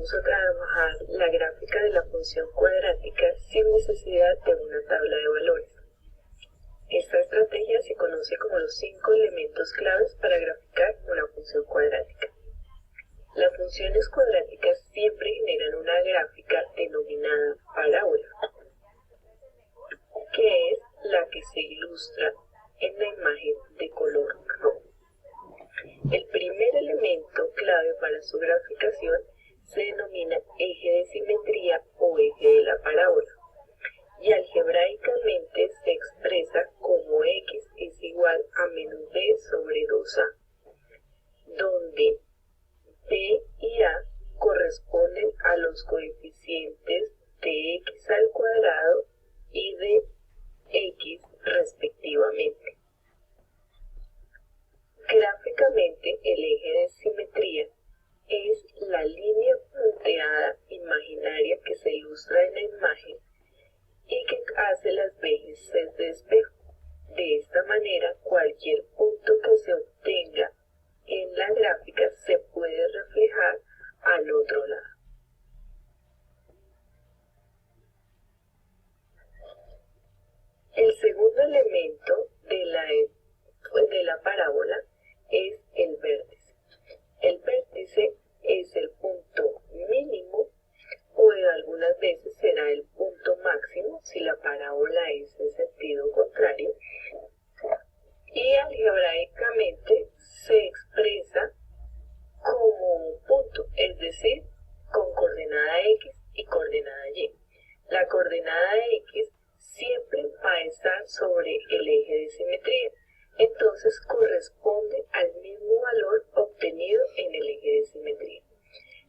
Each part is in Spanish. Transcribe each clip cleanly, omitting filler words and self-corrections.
vamos a trabajar la gráfica de la función cuadrática sin necesidad de una tabla de valores. Esta estrategia se conoce como los 5 elementos claves para graficar una función cuadrática. Las funciones cuadráticas siempre generan una gráfica denominada parábola, que es la que se ilustra en la imagen de color rojo. El primer elemento clave para su graficación se denomina eje de simetría o eje de la parábola, y algebraicamente se expresa como x es igual a menos b sobre 2a, donde b y a corresponden a los coeficientes de x al cuadrado y de x respectivamente. Gráficamente, el eje de simetría es la línea punteada imaginaria que se ilustra en la imagen y que hace las vértices de espejo. De esta manera, cualquier punto que se obtenga en la gráfica se puede reflejar al otro lado. El segundo elemento de la parábola es el vértice. El vértice es el punto mínimo o algunas veces será el punto máximo si la parábola es en sentido contrario, y algebraicamente se expresa como un punto, es decir, con coordenada x y coordenada y. La coordenada x siempre va a estar sobre el eje de simetría, entonces corresponde al mismo valor obtenido en el eje de simetría.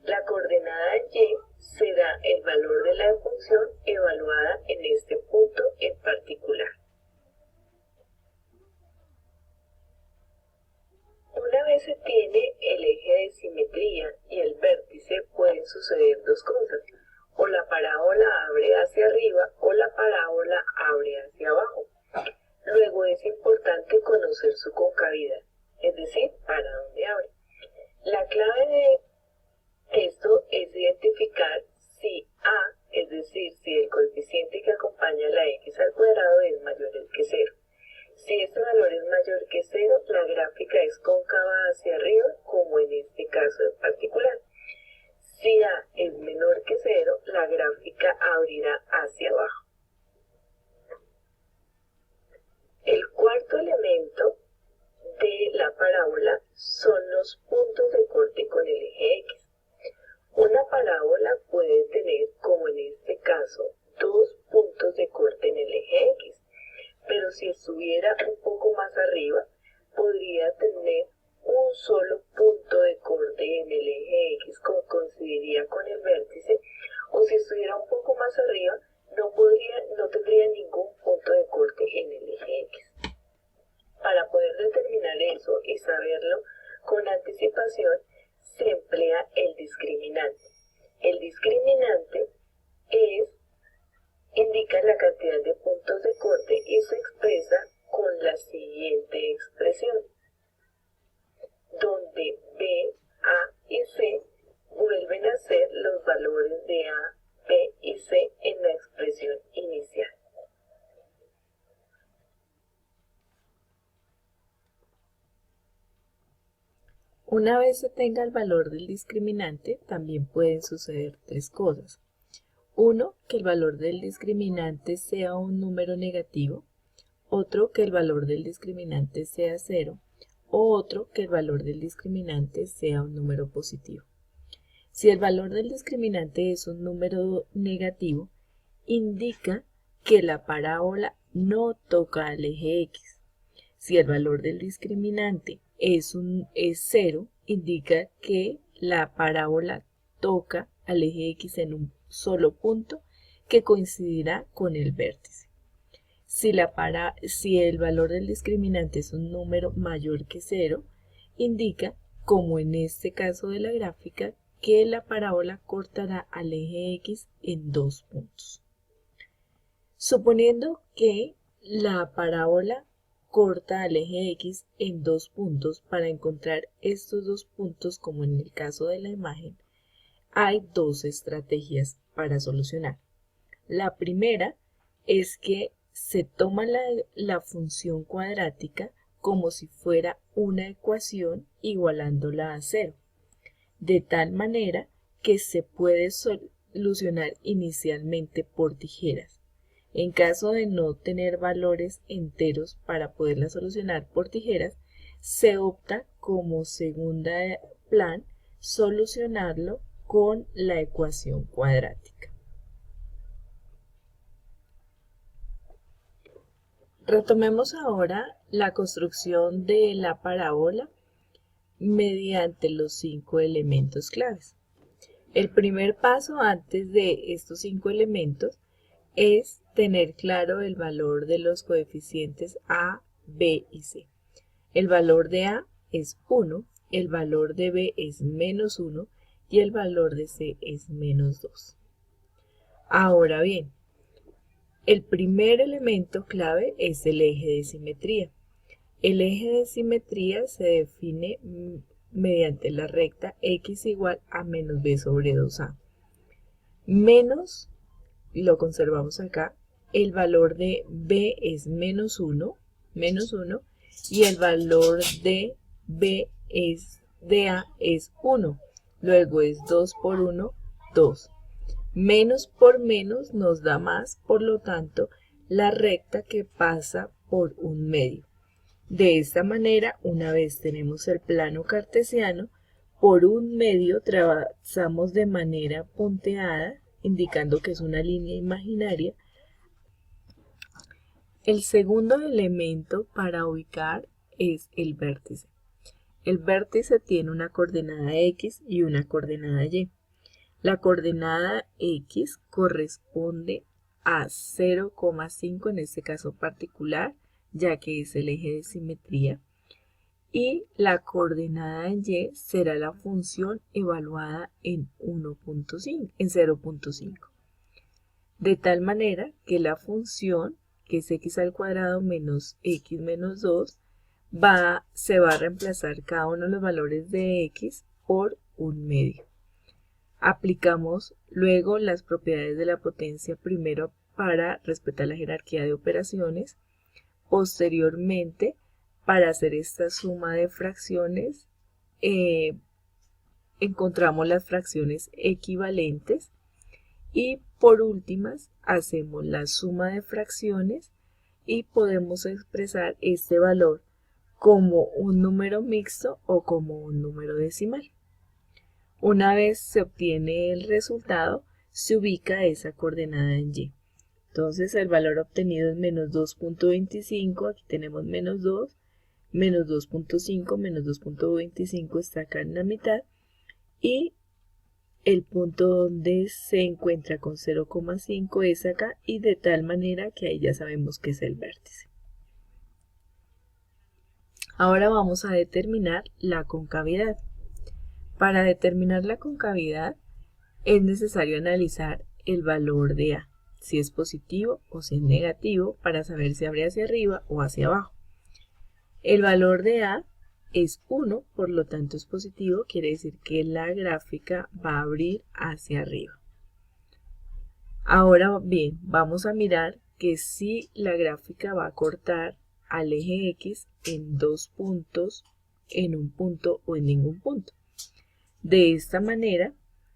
La coordenada y será el valor de la función evaluada en este punto en particular. Una vez se tiene el eje de simetría y el vértice, pueden suceder dos cosas: o la parábola abre hacia arriba o la parábola abre hacia abajo. Luego es importante conocer su concavidad, es decir, para dónde abre. La clave de esto es identificar si a, es decir, si el coeficiente que acompaña a la x al cuadrado es mayor que 0. Si este valor es mayor que 0, la gráfica es cóncava hacia arriba, como en este caso en particular. Si a es menor que 0, la gráfica abrirá hacia abajo. El cuarto elemento de la parábola son los puntos de corte con el eje x. Una parábola puede tener, como en este caso, dos puntos de corte en el eje x, pero si estuviera un poco más arriba, podría tener un solo punto de corte en el eje x que coincidiría con el vértice, o si estuviera un poco más arriba, no tendría ningún punto de corte en el eje x. Para poder determinar eso y saberlo con anticipación, se emplea el discriminante. El discriminante indica la cantidad de puntos de corte y se expresa con la siguiente expresión, donde B, A y C vuelven a ser los valores de A, B y C en la expresión inicial. Una vez se tenga el valor del discriminante, también pueden suceder tres cosas. Uno, que el valor del discriminante sea un número negativo. Otro, que el valor del discriminante sea 0. O otro, que el valor del discriminante sea un número positivo. Si el valor del discriminante es un número negativo, indica que la parábola no toca al eje x. Si el valor del discriminante es 0, indica que la parábola toca al eje x en un solo punto que coincidirá con el vértice. Si el valor del discriminante es un número mayor que 0, indica, como en este caso de la gráfica, que la parábola cortará al eje x en dos puntos. Suponiendo que la parábola corta al eje x en dos puntos, para encontrar estos dos puntos, como en el caso de la imagen, hay dos estrategias para solucionar. La primera es que se toma la función cuadrática como si fuera una ecuación igualándola a 0, de tal manera que se puede solucionar inicialmente por tijeras. En caso de no tener valores enteros para poderla solucionar por tijeras, se opta como segunda plan solucionarlo con la ecuación cuadrática. Retomemos ahora la construcción de la parábola mediante los 5 elementos claves. El primer paso antes de estos 5 elementos es tener claro el valor de los coeficientes A, B y C. El valor de A es 1, el valor de B es menos 1 y el valor de C es menos 2. Ahora bien, el primer elemento clave es el eje de simetría. El eje de simetría se define mediante la recta x igual a menos b sobre 2a. Menos, lo conservamos acá, el valor de b es menos 1, y el valor de b de a es 1. Luego es 2 por 1, 2. Menos por menos nos da más, por lo tanto, la recta que pasa por un medio. De esta manera, una vez tenemos el plano cartesiano, por un medio trazamos de manera punteada, indicando que es una línea imaginaria. El segundo elemento para ubicar es el vértice. El vértice tiene una coordenada x y una coordenada y. La coordenada x corresponde a 0,5 en este caso particular, ya que es el eje de simetría, y la coordenada y será la función evaluada en 0,5. De tal manera que la función, que es x al cuadrado menos x menos 2, se va a reemplazar cada uno de los valores de x por un medio. Aplicamos luego las propiedades de la potencia primero para respetar la jerarquía de operaciones. Posteriormente, para hacer esta suma de fracciones, encontramos las fracciones equivalentes y por últimas hacemos la suma de fracciones y podemos expresar este valor como un número mixto o como un número decimal. Una vez se obtiene el resultado, se ubica esa coordenada en y. Entonces el valor obtenido es menos 2.25, aquí tenemos menos 2, menos 2.5, menos 2.25 está acá en la mitad, y el punto donde se encuentra con 0,5 es acá, y de tal manera que ahí ya sabemos que es el vértice. Ahora vamos a determinar la concavidad. Para determinar la concavidad es necesario analizar el valor de A, si es positivo o si es negativo, para saber si abre hacia arriba o hacia abajo. El valor de A es 1, por lo tanto es positivo, quiere decir que la gráfica va a abrir hacia arriba. Ahora bien, vamos a mirar que si la gráfica va a cortar al eje X en dos puntos, en un punto o en ningún punto. De esta manera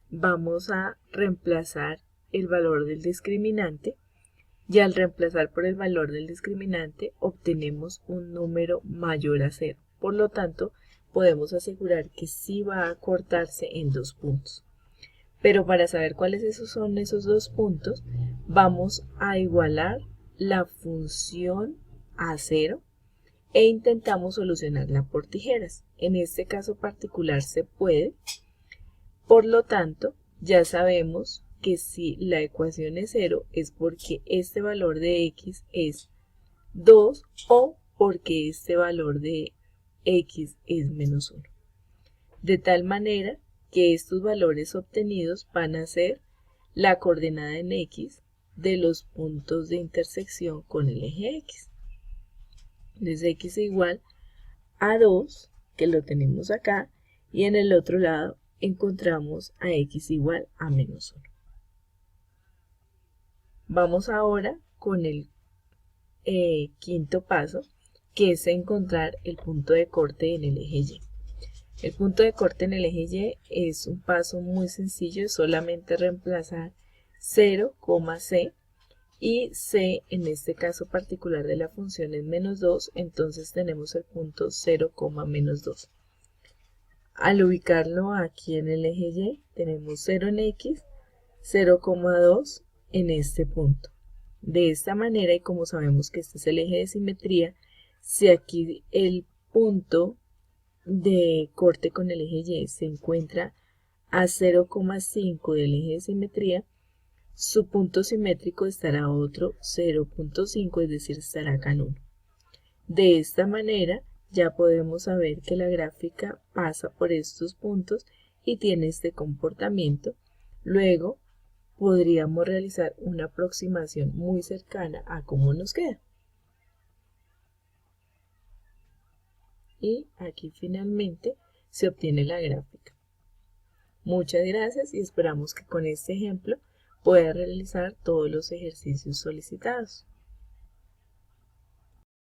vamos a reemplazar el valor del discriminante y al reemplazar por el valor del discriminante obtenemos un número mayor a 0. Por lo tanto, podemos asegurar que sí va a cortarse en dos puntos. Pero para saber cuáles son esos dos puntos, vamos a igualar la función a 0 e intentamos solucionarla por tijeras. En este caso particular se puede. Por lo tanto, ya sabemos que si la ecuación es 0 es porque este valor de x es 2 o porque este valor de x es menos 1. De tal manera que estos valores obtenidos van a ser la coordenada en x de los puntos de intersección con el eje x. Entonces x igual a 2, que lo tenemos acá, y en el otro lado encontramos a x igual a menos 1. Vamos ahora con el quinto paso, que es encontrar el punto de corte en el eje Y. El punto de corte en el eje Y es un paso muy sencillo, es solamente reemplazar 0, c, y c en este caso particular de la función es menos 2, entonces tenemos el punto 0, menos 2. Al ubicarlo aquí en el eje Y, tenemos 0 en x, 0,2 en este punto. De esta manera, y como sabemos que este es el eje de simetría, si aquí el punto de corte con el eje Y se encuentra a 0,5 del eje de simetría, su punto simétrico estará a otro 0,5, es decir, estará acá en 1. De esta manera ya podemos saber que la gráfica pasa por estos puntos y tiene este comportamiento. Luego podríamos realizar una aproximación muy cercana a cómo nos queda. Y aquí finalmente se obtiene la gráfica. Muchas gracias y esperamos que con este ejemplo pueda realizar todos los ejercicios solicitados.